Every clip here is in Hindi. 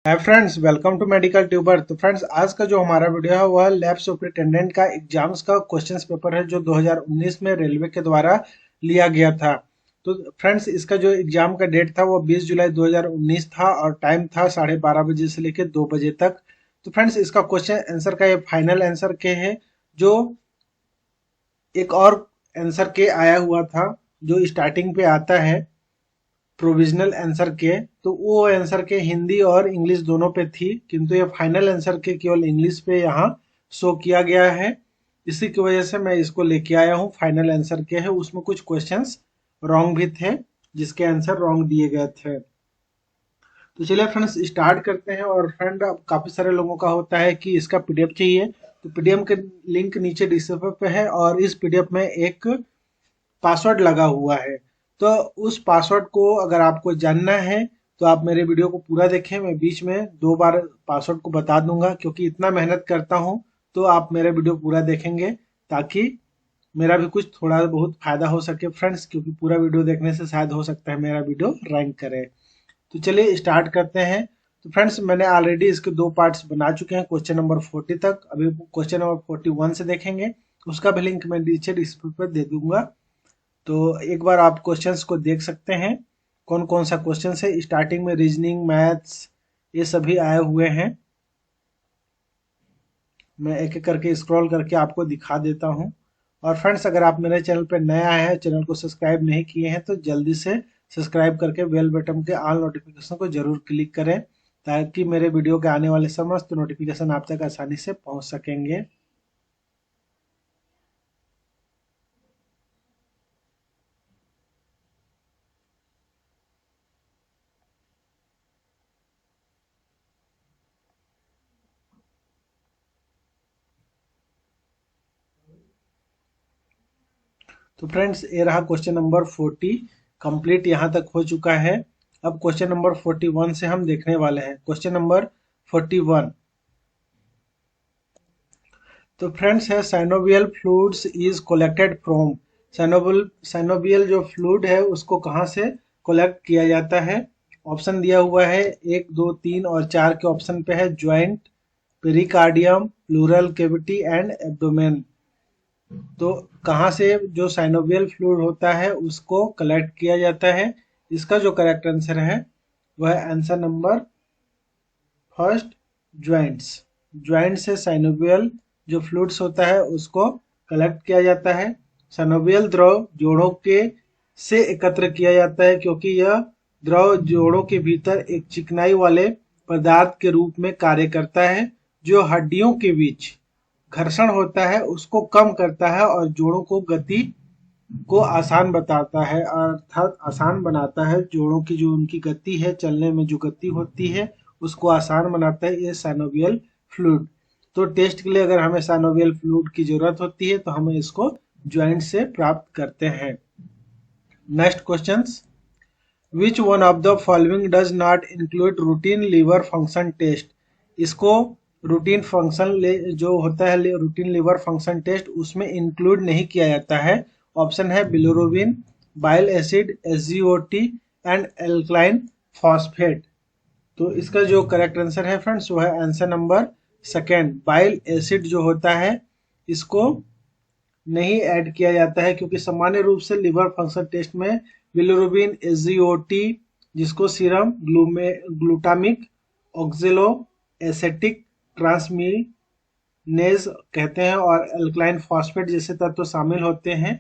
Hi friends, welcome to medical tuber. तो फ्रेंड्स, आज का जो हमारा वीडियो है वह लैब सुपरिटेंडेंट का एग्जाम्स का क्वेश्चंस पेपर है जो 2019 में रेलवे के द्वारा लिया गया था। तो फ्रेंड्स, इसका जो एग्जाम का डेट था वो 20 जुलाई 2019 था और टाइम था 12:30 बजे से लेकर 2 बजे तक। तो फ्रेंड्स, इसका क्वेश्चन आंसर का ये फाइनल आंसर के है जो एक और आंसर के आया हुआ था जो स्टार्टिंग पे आता है प्रोविजनल आंसर के। तो वो आंसर के हिंदी और इंग्लिश दोनों पे थी, किंतु ये फाइनल आंसर के केवल इंग्लिश पे यहाँ शो किया गया है। इसी की वजह से मैं इसको लेके आया हूँ। फाइनल आंसर के है, उसमें कुछ क्वेश्चंस रॉन्ग भी थे जिसके आंसर रॉन्ग दिए गए थे। तो चलिए फ्रेंड्स, स्टार्ट करते हैं। और फ्रेंड, अब काफी सारे लोगों का होता है कि इसका पीडीएफ चाहिए, तो पीडीएफ के लिंक नीचे डिस्क्रिप्शन पे है और इस पीडीएफ में एक पासवर्ड लगा हुआ है। तो उस पासवर्ड को अगर आपको जानना है तो आप मेरे वीडियो को पूरा देखें। मैं बीच में 2 बार पासवर्ड को बता दूंगा, क्योंकि इतना मेहनत करता हूं तो आप मेरा वीडियो पूरा देखेंगे ताकि मेरा भी कुछ थोड़ा बहुत फायदा हो सके फ्रेंड्स, क्योंकि पूरा वीडियो देखने से शायद हो सकता है मेरा वीडियो रैंक करे। तो चलिए स्टार्ट करते हैं। तो फ्रेंड्स, मैंने ऑलरेडी इसके 2 पार्ट्स बना चुके हैं क्वेश्चन नंबर 40 तक। अभी क्वेश्चन नंबर 41 से देखेंगे, उसका भी लिंक मैं नीचे डिस्क्रिप्शन पर दे दूंगा। तो एक बार आप क्वेश्चंस को देख सकते हैं कौन कौन सा क्वेश्चन है। स्टार्टिंग में रीजनिंग, मैथ्स, ये सभी आए हुए हैं। मैं एक एक करके स्क्रॉल करके आपको दिखा देता हूं। और फ्रेंड्स, अगर आप मेरे चैनल पर नए आए हैं, चैनल को सब्सक्राइब नहीं किए हैं, तो जल्दी से सब्सक्राइब करके बेल बटन के ऑल नोटिफिकेशन को जरूर क्लिक करें ताकि मेरे वीडियो के आने वाले समस्त नोटिफिकेशन आप तक आसानी से पहुंच सकेंगे। तो फ्रेंड्स, ये रहा क्वेश्चन नंबर 40 कंप्लीट, यहाँ तक हो चुका है। अब क्वेश्चन नंबर 41 से हम देखने वाले हैं। क्वेश्चन नंबर 41, तो फ्रेंड्स है synovial fluids is collected from. Synovial जो फ्लूइड है उसको कहाँ से कलेक्ट किया जाता है। ऑप्शन दिया हुआ है 1, 2, 3 और 4 के ऑप्शन पे है joint, pericardium, pleural cavity and abdomen. तो कहाँ से जो साइनोवियल फ्लूइड होता है उसको कलेक्ट किया जाता है। इसका जो करेक्ट आंसर है वह answer number first, joints. Joint से साइनोवियल जो फ्लूइड्स होता है उसको कलेक्ट किया जाता है। साइनोवियल द्रव जोड़ों के से एकत्र किया जाता है, क्योंकि यह द्रव जोड़ों के भीतर एक चिकनाई वाले पदार्थ के रूप में कार्य करता है जो हड्डियों के बीच घर्षण होता है उसको कम करता है और जोड़ों को गति को आसान बताता है, अर्थात आसान बनाता है। जोड़ों की जो उनकी गति है, चलने में जो गति होती है उसको आसान बनाता है ये साइनोवियल फ्लूइड। तो टेस्ट के लिए अगर हमें साइनोवियल फ्लूइड की जरूरत होती है तो हमें इसको ज्वाइंट से प्राप्त करते हैं। Next question, which one of the following does not include routine liver function test. इसको रूटीन फंक्शन जो होता है रूटीन लीवर फंक्शन टेस्ट उसमें इंक्लूड नहीं किया जाता है। ऑप्शन है bilirubin, bile acid, SGOT and alkaline phosphate. तो इसका जो करेक्ट आंसर है फ्रेंड्स वो है answer number second, bile acid जो होता है इसको नहीं ऐड किया जाता है, क्योंकि सामान्य रूप से लीवर फंक्शन टेस्ट में बिलिरुबिन, एसजीओटी जिसको सीरम ग्लूटामिक ऑक्जेलो एसेटिक ट्रांसमीनेज कहते हैं और एल्कलाइन फॉस्फेट जैसे तत्व शामिल होते हैं।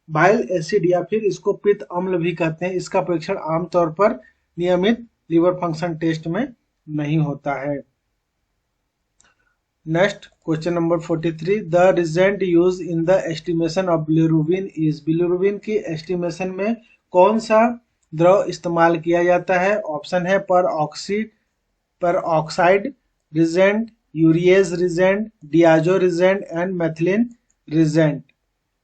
बाइल एसिड या फिर इसको पित्त अम्ल भी कहते हैं, इसका परीक्षण आमतौर पर नियमित लीवर फंक्शन टेस्ट में नहीं होता है। Next question number 43, the reagent used in the estimation of bilirubin is. Bilirubin की एस्टिमेशन में कौन सा द्रव इस्तेमाल किया जाता है। ऑप्शन है पर oxide reagent, urease reagent, diazo reagent and methylene reagent.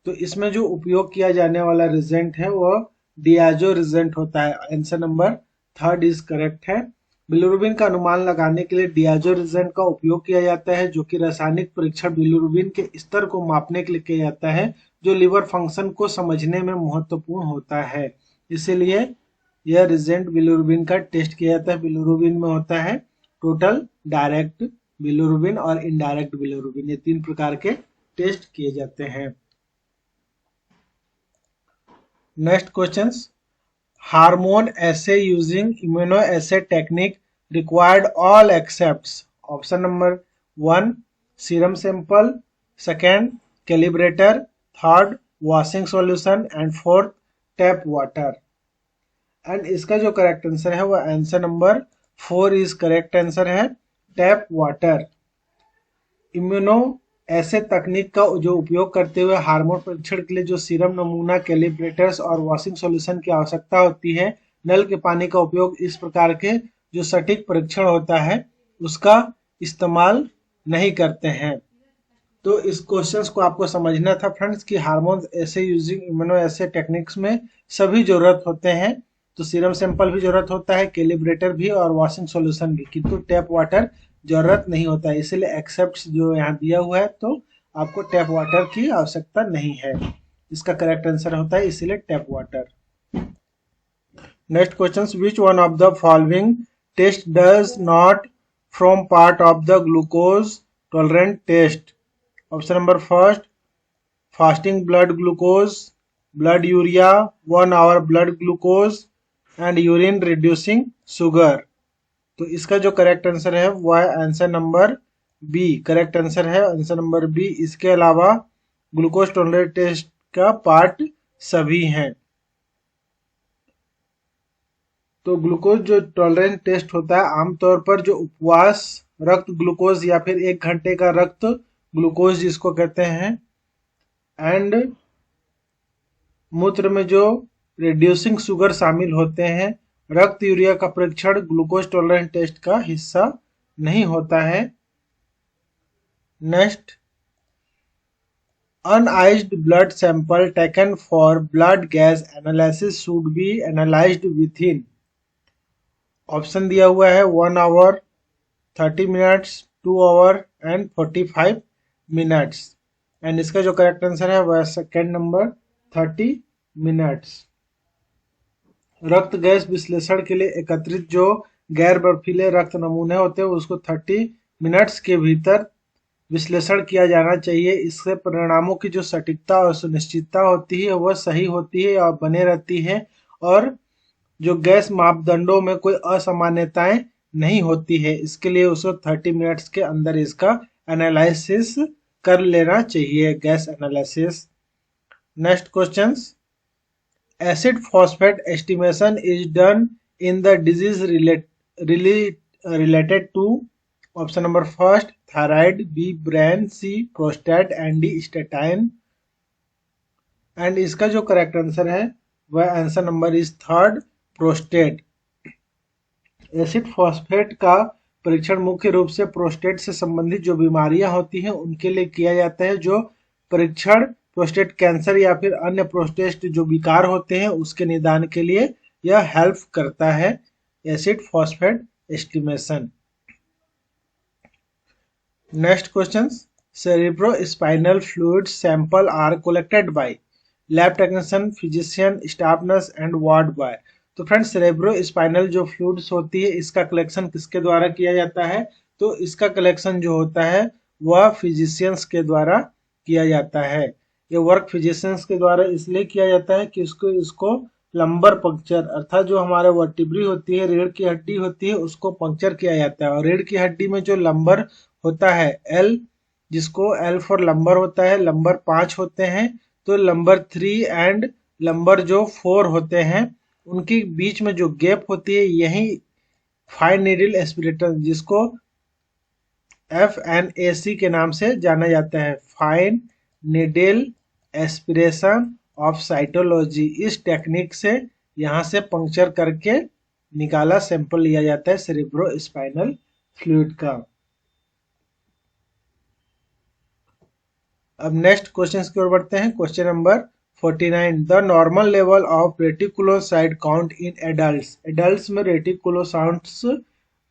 तो इसमें जो उपयोग किया जाने वाला रिजेंट है वह डियाजो रिजेंट होता है। Answer number third is correct है। बिलिरुबिन का अनुमान लगाने के लिए डियाजो रिजेंट का उपयोग किया जाता है, जो कि रासायनिक परीक्षण बिलिरुबिन के स्तर को मापने के लिए किया जाता है, जो लिवर फंक्शन को समझने में महत्वपूर्ण होता है। इसीलिए यह रिजेंट बिलिरुबिन का टेस्ट किया जाता है। बिलिरुबिन में होता है टोटल डायरेक्ट बिलिरुबिन और इनडायरेक्ट बिलिरुबिन, ये 3 प्रकार के टेस्ट किए जाते हैं। Next question, hormone essay using immunoassay technique required all except option number 1 serum sample, second calibrator, third washing solution and fourth tap water. And इसका जो करेक्ट आंसर है वह answer number 4 is correct answer है, टैप वाटर। इम्यूनो ऐसे तकनीक का जो उपयोग करते हुए हार्मोन परीक्षण के लिए जो सीरम नमूना, कैलिब्रेटर्स और वॉशिंग सॉल्यूशन की आवश्यकता होती है, नल के पानी का उपयोग इस प्रकार के जो सटीक परीक्षण होता है उसका इस्तेमाल नहीं करते हैं। तो इस क्वेश्चंस को आपको समझना था फ्रेंड्स कि हार्मोन ऐसे यूजिंग इम्यूनो ऐसे टेक्निक्स में सभी जरूरत होते हैं, तो सीरम सैंपल भी जरूरत होता है, कैलिब्रेटर भी और वॉशिंग सॉल्यूशन भी, किंतु टैप वाटर जरूरत नहीं होता है। इसलिए एक्सेप्ट जो यहाँ दिया हुआ है तो आपको टैप वाटर की आवश्यकता नहीं है, इसका करेक्ट आंसर होता है इसलिए tap water. Next question, which one of the following test does not form part of the glucose tolerant test. Option number first fasting blood glucose, blood urea, 1 hour blood glucose and urine reducing sugar. तो इसका जो करेक्ट आंसर है वह answer number B correct answer है, आंसर नंबर बी। इसके अलावा ग्लूकोज टॉलरेंस टेस्ट का पार्ट सभी हैं। तो ग्लूकोज जो टॉलरेंस टेस्ट होता है आमतौर पर जो उपवास रक्त ग्लूकोज या फिर 1 घंटे का रक्त ग्लूकोज जिसको कहते हैं, एंड मूत्र में जो रिड्यूसिंग शुगर शामिल होते हैं। रक्त यूरिया का परीक्षण ग्लूकोज टॉलरेंस टेस्ट का हिस्सा नहीं होता है। Next, uniced blood sample taken for blood gas analysis should be analysed within. Option दिया हुआ है 1 hour, 30 minutes, 2 hour and 45 minutes. And इसका जो करेक्ट आंसर है वह सेकेंड नंबर 30 मिनट्स। रक्त गैस विश्लेषण के लिए एकत्रित जो गैर बर्फीले रक्त नमूने होते हैं उसको 30 मिनट्स के भीतर विश्लेषण किया जाना चाहिए। इससे परिणामों की जो सटीकता और सुनिश्चितता होती है वह सही होती है और बने रहती है, और जो गैस मापदंडों में कोई असामान्यताएं नहीं होती है। इसके लिए उसको 30 मिनट्स के अंदर इसका एनालिसिस कर लेना चाहिए, gas analysis. Next question, acid phosphate estimation is done in the disease related to. Option number first thyroid, B brain, C prostate and D statin. And इसका जो करेक्ट आंसर है वह answer number is third prostate. Acid phosphate का परीक्षण मुख्य रूप से प्रोस्टेट से संबंधित जो बीमारियां होती हैं उनके लिए किया जाता है। जो परीक्षण प्रोस्टेट कैंसर या फिर अन्य प्रोस्टेट जो विकार होते हैं उसके निदान के लिए यह हेल्प करता है, acid phosphate estimation. Next question, cerebrospinal fluid sample are collected by lab technician, physician, staff nurse and ward boy. तो फ्रेंड्स, सेरेब्रोस्पाइनल जो फ्लूइड्स होती है इसका कलेक्शन किसके द्वारा किया जाता है? तो इसका कलेक्शन जो होता है वह फिजिशियंस के द्वारा किया जाता है। ये वर्क फिजिशियंस के द्वारा इसलिए किया जाता है कि इसको लंबर पंक्चर अर्थात जो हमारे वर्टिब्री होती है, रीढ़ की हड्डी होती है, उसको पंक्चर किया जाता है। और रीढ़ की हड्डी में जो लंबर होता है एल, जिसको एल फॉर लंबर होता है, लंबर 5 होते हैं। तो लंबर 3 एंड लंबर जो 4 होते हैं उनके बीच में जो गैप होती है यही फाइन नीडल एस्पिरेटर जिसको FNAC के नाम से जाना जाता है, fine needle aspiration of cytology. इस टेक्निक से यहाँ से पंक्चर करके निकाला सैंपल लिया जाता है सेरेब्रोस्पाइनल फ्लूइड का। अब नेक्स्ट क्वेश्चन की ओर बढ़ते हैं। Question number 49, the normal level of reticulocyte count in adults. Adults में रेटिकुलोसाइट्स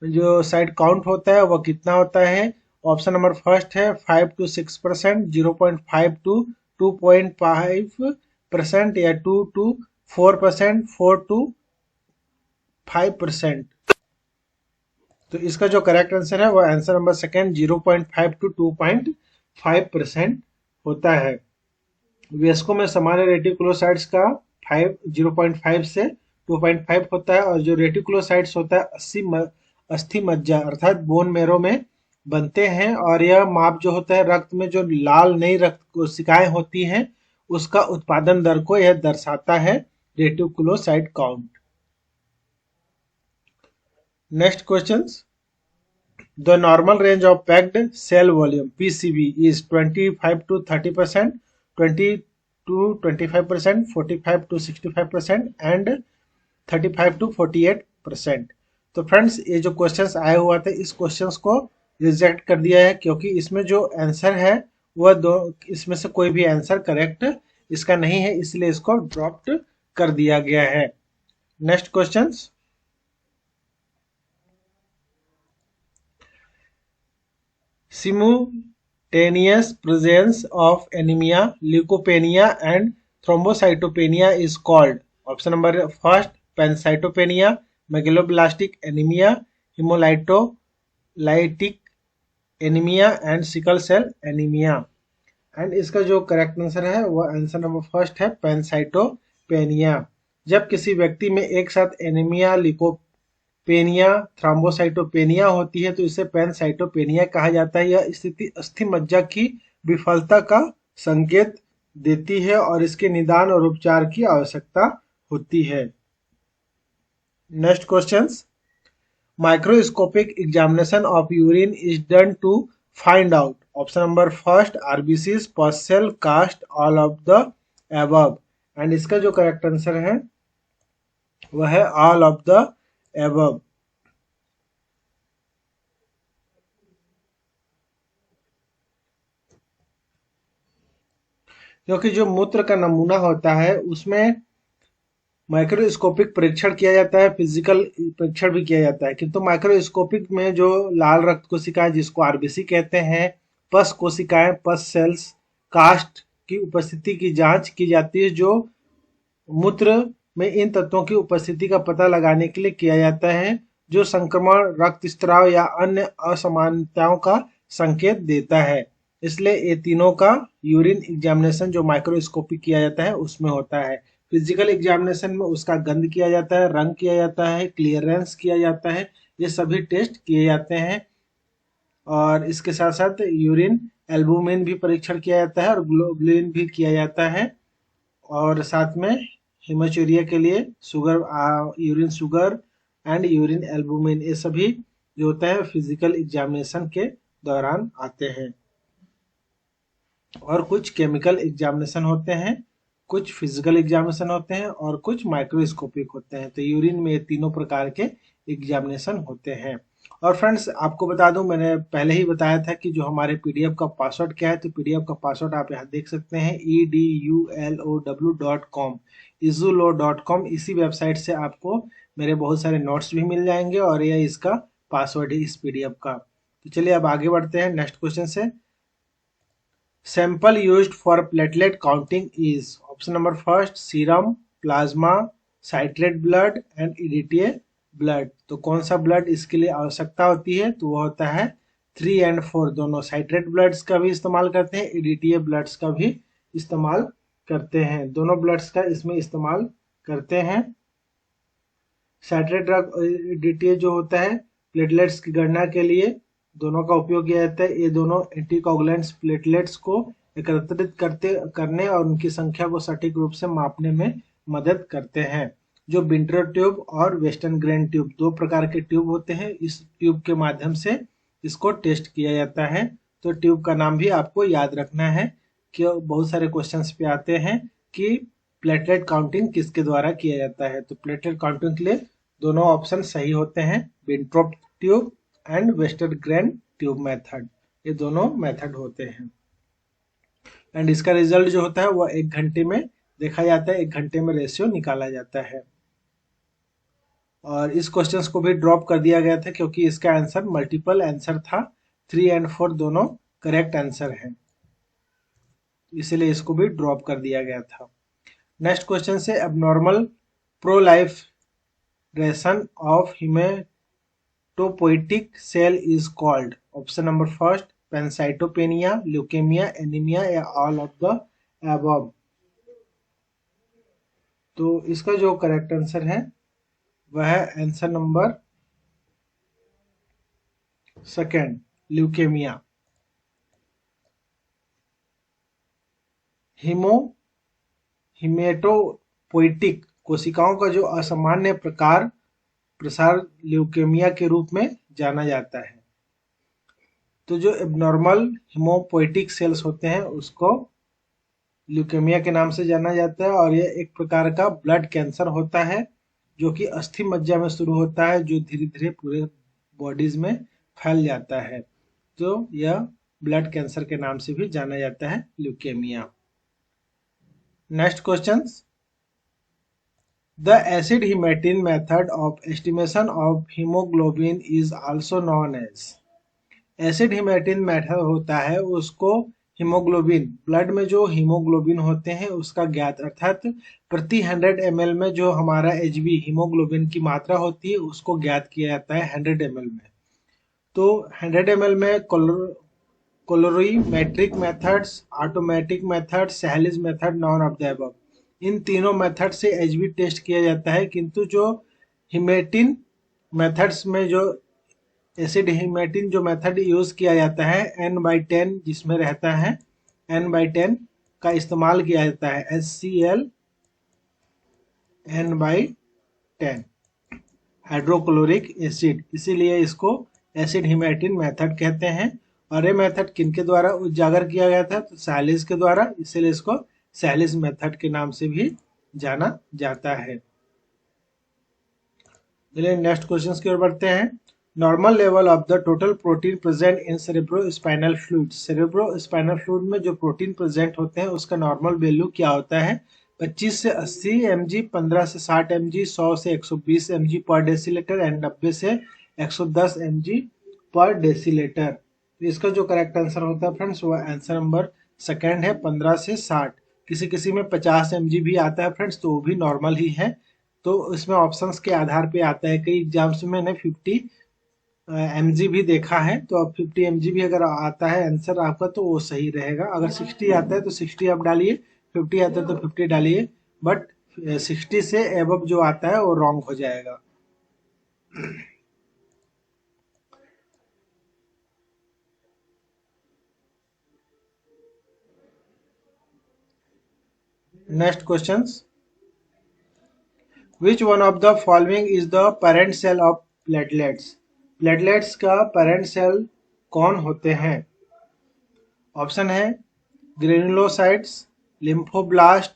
जो साइट काउंट होता है वह कितना होता है? ऑप्शन नंबर फर्स्ट है 5 to 6%, 0.5 to 2.5% या 2 to 4%, 4 to 5%। तो इसका जो करेक्ट आंसर है वो आंसर नंबर सेकेंड 0.5 to 2.5% होता है। वयस्कों में सामान्य रेटिकुलोसाइट्स का 0.5 से 2.5 होता है, और जो रेटिकुलोसाइट्स होता है अस्थि मज्जा अर्थात बोन मेरो में बनते हैं, और यह माप जो होता है रक्त में जो लाल नई रक्त कोशिकाएं होती हैं उसका उत्पादन दर को यह दर्शाता है, reticulocyte count. Next question, the normal range of packed cell volume PCV is 25 to 30%, 20 to 25%, 45 to 65% and 35 to 48%। तो फ्रेंड्स ये जो क्वेश्चंस आए हुआ थे इस क्वेश्चंस को रिजेक्ट कर दिया है, क्योंकि इसमें जो आंसर है वह दो इसमें से कोई भी आंसर करेक्ट इसका नहीं है, इसलिए इसको ड्रॉप्ड कर दिया गया है। Next questions, simultaneous presence of anemia, leukopenia and thrombocytopenia is called. Option number first, pancytopenia, megaloblastic anemia, hemolytic anemia and sickle cell anemia। And इसका जो करेक्ट आंसर है वो आंसर नंबर फर्स्ट है, पैनसाइटोपेनिया। जब किसी व्यक्ति में एक साथ एनीमिया, लिकोपेनिया, थ्रोम्बोसाइटोपेनिया होती है तो इसे पैनसाइटोपेनिया कहा जाता है। यह स्थिति अस्थि मज्जा की विफलता का संकेत देती है और इसके निदान और उपचार की आवश्यकता होती है। Next questions, microscopic examination of urine is done to find out. Option number first, RBCs, pus cell, cast, all of the above. And इसका जो करेक्ट आंसर है वह है ऑल ऑफ द एबव। क्योंकि जो मूत्र का नमूना होता है उसमें माइक्रोस्कोपिक परीक्षण किया जाता है, फिजिकल परीक्षण भी किया जाता है, किंतु माइक्रोस्कोपिक में जो लाल रक्त कोशिकाएं जिसको आरबीसी कहते हैं, पस कोशिकाएं, पस सेल्स, कास्ट की उपस्थिति की जांच की जाती है, जो मूत्र में इन तत्वों की उपस्थिति का पता लगाने के लिए किया जाता है, जो संक्रमण, रक्तस्राव या अन्य असमानताओं का संकेत देता है। इसलिए ये तीनों का यूरिन एग्जामिनेशन जो माइक्रोस्कोपिक किया जाता है उसमें होता है। फिजिकल एग्जामिनेशन में उसका गंध किया जाता है, रंग किया जाता है, क्लियरेंस किया जाता है, ये सभी टेस्ट किए जाते हैं। और इसके साथ साथ यूरिन एल्बुमिन भी परीक्षण किया जाता है और ग्लोबुलिन भी किया जाता है, और साथ में हेमाचूरिया के लिए sugar, urine sugar and urine albumin, ये सभी जो होता है फिजिकल एग्जामिनेशन के दौरान आते हैं। और कुछ केमिकल एग्जामिनेशन होते हैं, कुछ फिजिकल एग्जामिनेशन होते हैं और कुछ माइक्रोस्कोपिक होते हैं। तो यूरिन में ये तीनों प्रकार के एग्जामिनेशन होते हैं। और फ्रेंड्स आपको बता दूं, मैंने पहले ही बताया था कि जो हमारे पीडीएफ का पासवर्ड क्या है, तो पीडीएफ का पासवर्ड आप यहाँ देख सकते हैं, edulow.com, izullow.com। इसी वेबसाइट से आपको मेरे बहुत सारे नोट्स भी मिल जाएंगे और यह इसका पासवर्ड है इस पीडीएफ का। तो चलिए अब आगे बढ़ते हैं नेक्स्ट क्वेश्चन से। Sample used for platelet counting is. Option number first, serum, plasma, citrate blood and EDTA blood. तो कौन सा ब्लड इसके लिए आवश्यकता होती है, तो वो होता है 3 और 4 दोनों। साइट्रेट ब्लड्स का भी इस्तेमाल करते हैं, इडीटीए ब्लड्स का भी इस्तेमाल करते हैं, दोनों ब्लड्स का इसमें इस्तेमाल करते हैं। साइट्रेट ड्रग और इडीटीए जो होता है प्लेटलेट्स की गणना के लिए दोनों का उपयोग किया जाता है। ये दोनों एंटीकोगुलेंट्स प्लेटलेट्स को एकत्रित करने और उनकी संख्या को सटीक रूप से मापने में मदद करते हैं। जो बिंटर ट्यूब और वेस्टर्न ग्रेन ट्यूब, दो प्रकार के ट्यूब होते हैं। इस ट्यूब के माध्यम से इसको टेस्ट किया जाता है। तो ट्यूब का नाम भी आपको याद रखना है कि बहुत सारे क्वेश्चंस पे आते हैं कि प्लेटलेट काउंटिंग किसके द्वारा किया जाता है। तो प्लेटलेट काउंटिंग के लिए दोनों ऑप्शन सही होते हैं, Wintrobe tube and Westergren tube method, ये दोनों मेथड होते हैं। एंड इसका रिजल्ट जो होता है वो 1 घंटे में देखा जाता है, 1 घंटे में रेशियो निकाला जाता है। और इस क्वेश्चंस को भी ड्रॉप कर दिया गया था क्योंकि इसका आंसर मल्टीपल आंसर था, 3 और 4 दोनों करेक्ट आंसर हैं, इसलिए इसको भी ड्रॉप कर दिया गया था। नेक्स्ट क्वेश्चन से, abnormal proliferation of haematopoietic cell is called? Option number first, pancytopenia, leukaemia, anaemia या ऑल ऑफ द अबव। तो इसका जो करेक्ट आंसर है वह है answer number second, leukaemia. Haematopoietic कोशिकाओं का जो असामान्य प्रसार ल्यूकेमिया के रूप में जाना जाता है। तो जो एबनॉर्मल हिमोपोइटिक सेल्स होते हैं उसको ल्यूकेमिया के नाम से जाना जाता है, और यह एक प्रकार का ब्लड कैंसर होता है जो कि अस्थि मज्जा में शुरू होता है, जो धीरे धीरे पूरे बॉडीज में फैल जाता है। तो यह ब्लड कैंसर के नाम से भी जाना जाता है, leukaemia. Next question, the acid haematin method of estimation of haemoglobin is also known as. Acid haematin method होता है उसको हीमोग्लोबिन, ब्लड में जो हीमोग्लोबिन होते हैं उसका ज्ञात, अर्थात प्रति 100 ml में जो हमारा एचबी हीमोग्लोबिन की मात्रा होती है उसको ज्ञात किया जाता है 100 ml में। तो 100 ml में colorimetric methods, automatic method, Sahli's method, none of the above, इन तीनों मेथड से एचबी टेस्ट किया जाता है। किंतु जो हेमेटिन मेथड्स में जो एसिड हेमेटिन जो मेथड यूज किया जाता है N/10 जिसमें रहता है, N/10 का इस्तेमाल किया जाता है, HCl N/10 हाइड्रोक्लोरिक एसिड, इसीलिए इसको एसिड हेमेटिन मेथड कहते हैं। और ये मेथड किनके द्वारा उजागर किया गया था? तो सैलिस के द्वारा, इसीलिए इसको सैलिस मेथड के नाम से भी जाना जाता है। चलिए नेक्स्ट क्वेश्चन की ओर बढ़ते हैं। Normal level of the total protein present in cerebrospinal fluid. Cerebrospinal fluid में जो प्रोटीन प्रेजेंट होते हैं उसका नॉर्मल वैल्यू क्या होता है? 25 से 80 mg, 15 से 60 mg, 100 से 120 mg पर डेसीलीटर एंड 90 से 110 mg पर डेसीलीटर। तो इसका जो करेक्ट आंसर होता है फ्रेंड्स वो आंसर नंबर सेकेंड है, 15 से 60। किसी किसी में 50 mg भी आता है फ्रेंड्स, तो वो भी नॉर्मल ही है। तो इसमें ऑप्शंस के आधार पे आता है, कई एग्जाम्स में मैंने 50 mg भी देखा है। तो अब 50 mg भी अगर आता है आंसर आपका तो वो सही रहेगा। अगर 60 आता है तो 60 आप डालिए, 50 आता है तो 50 डालिए, बट 60 से एबव जो आता है वो रॉन्ग हो जाएगा। Next questions, which one of the following is the parent cell of platelets. Platelets का पेरेंट सेल कौन होते हैं? ऑप्शन है granulocytes, lymphoblast,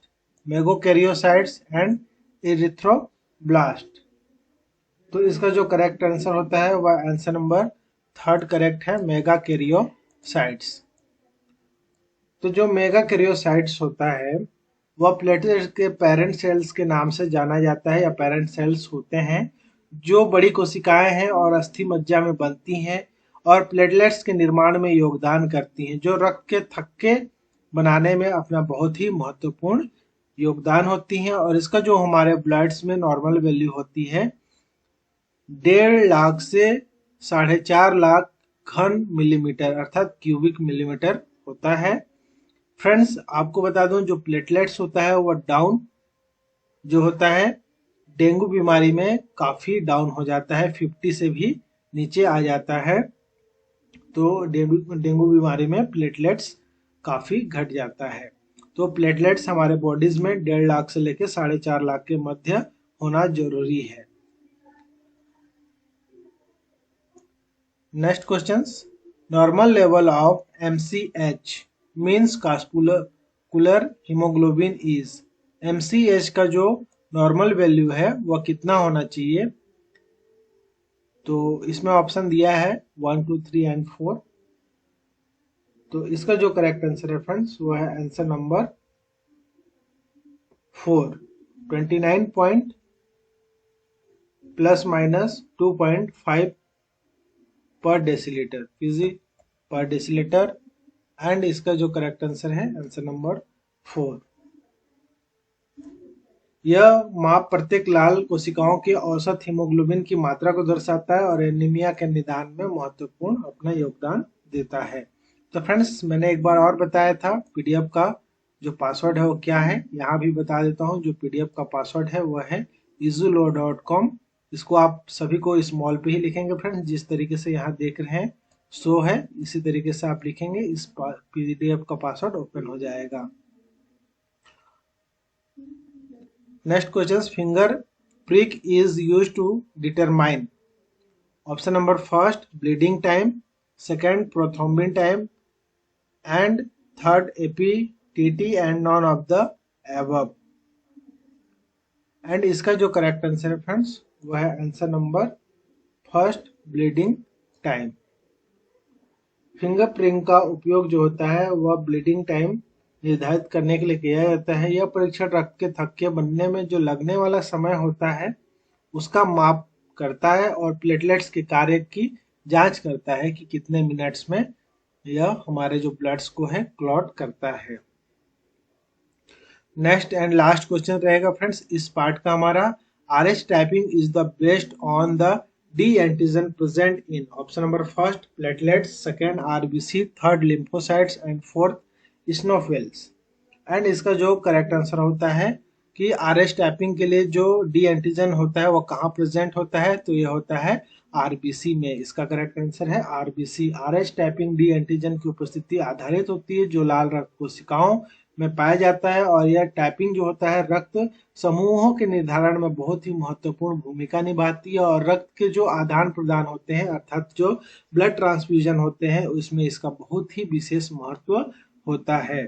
megakaryocytes and erythroblast. तो इसका जो करेक्ट आंसर होता है वह आंसर नंबर थर्ड करेक्ट है, मेगाकैरियोसाइट्स। तो जो मेगाकैरियोसाइट्स होता है वह प्लेटलेट्स के पेरेंट सेल्स के नाम से जाना जाता है, या पेरेंट सेल्स होते हैं जो बड़ी कोशिकाएं हैं और अस्थि मज्जा में बनती हैं और प्लेटलेट्स के निर्माण में योगदान करती हैं, जो रक्त के थक्के बनाने में अपना बहुत ही महत्वपूर्ण योगदान होती हैं। और इसका जो हमारे ब्लड्स में नॉर्मल वैल्यू होती है 1.5 लाख से 4.5 लाख घन मिलीमीटर अर्थात क्यूबिक मिलीमीटर होता है। फ्रेंड्स आपको बता दूं जो प्लेटलेट्स होता है वो डाउन जो होता है डेंगू बीमारी में काफी डाउन हो जाता है, 50 से भी नीचे आ जाता है। तो डेंगू बीमारी में प्लेटलेट्स काफी घट जाता है। तो प्लेटलेट्स हमारे बॉडीज में 1.5 लाख से लेकर 4.5 लाख के मध्य होना जरूरी है। Next questions, normal level of MCH means cardiovascular haemoglobin is. MCH का जो नॉर्मल वैल्यू है वह कितना होना चाहिए? तो इसमें ऑप्शन दिया है 1, 2, 3 एंड 4। तो इसका जो करेक्ट आंसर है फ्रेंड्स वो है answer number 4, 29 point plus minus 2.5 पर डेसीलीटर पर डेसीलीटर। एंड इसका जो करेक्ट आंसर है आंसर नंबर 4। यह माप प्रत्येक लाल कोशिकाओं की औसत हीमोग्लोबिन की मात्रा को दर्शाता है और एनीमिया के निदान में महत्वपूर्ण अपना योगदान देता है। तो फ्रेंड्स, मैंने एक बार और बताया था पीडीएफ का जो पासवर्ड है वो क्या है, यहाँ भी बता देता हूँ। जो पीडीएफ का पासवर्ड है वह है easylaw.com। इसको आप सभी को स्मॉल पे ही लिखेंगे फ्रेंड्स, जिस तरीके से यहाँ देख रहे हैं शो है, इसी तरीके से आप लिखेंगे, इस पीडीएफ का पासवर्ड ओपन हो जाएगा। Next question, finger prick is used to determine option number first bleeding time, second prothrombin time, and third APTT and none of the above। And इसका जो करेक्ट आंसर है फ्रेंड्स वह है answer number first, bleeding time. Finger print का उपयोग जो होता है वह ब्लीडिंग टाइम निर्धारित करने के लिए किया जाता है। यह परीक्षण रक्त के थक्के बनने में जो लगने वाला समय होता है उसका माप करता है और प्लेटलेट्स के कार्य की जांच करता है कि कितने मिनट्स में यह हमारे जो ब्लड्स को है क्लॉट करता है। नेक्स्ट एंड लास्ट क्वेश्चन रहेगा फ्रेंड्स इस पार्ट का हमारा, RH typing is the based on the D antigen present in option number first platelets, second RBC, third lymphocytes and fourth स्नोफिल्स। And इसका जो करेक्ट आंसर होता है कि आरएच टाइपिंग के लिए जो डी एंटीजन होता है वो कहाँ प्रेजेंट होता है, तो ये होता है आरबीसी में। इसका करेक्ट आंसर है RBC. RH typing D antigen की उपस्थिति आधारित होती है जो लाल रक्त कोशिकाओं में पाया जाता है और यह टाइपिंग जो होता है रक्त समूहों के निर्धारण में बहुत ही महत्वपूर्ण भूमिका निभाती है और रक्त के जो आदान प्रदान होते हैं अर्थात जो ब्लड ट्रांसफ्यूजन होते हैं उसमें इसका बहुत ही विशेष महत्व होता है।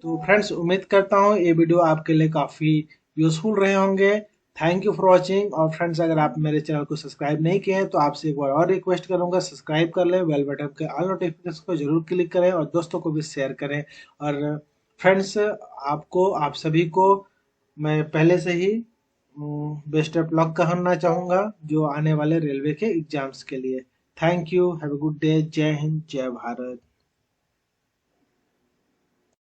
तो फ्रेंड्स, उम्मीद करता हूँ ये वीडियो आपके लिए काफ़ी यूजफुल रहे होंगे। Thank you for watching. और फ्रेंड्स, अगर आप मेरे चैनल को सब्सक्राइब नहीं किए हैं तो आपसे एक बार और रिक्वेस्ट करूंगा, सब्सक्राइब कर लें, बेल बटन के ऑल नोटिफिकेशन को जरूर क्लिक करें और दोस्तों को भी शेयर करें। और फ्रेंड्स, आप सभी को मैं पहले से ही बेस्ट ऑफ लक कहना चाहूँगा जो आने वाले रेलवे के एग्जाम्स के लिए। Thank you, have a good day, जय हिंद, जय भारत।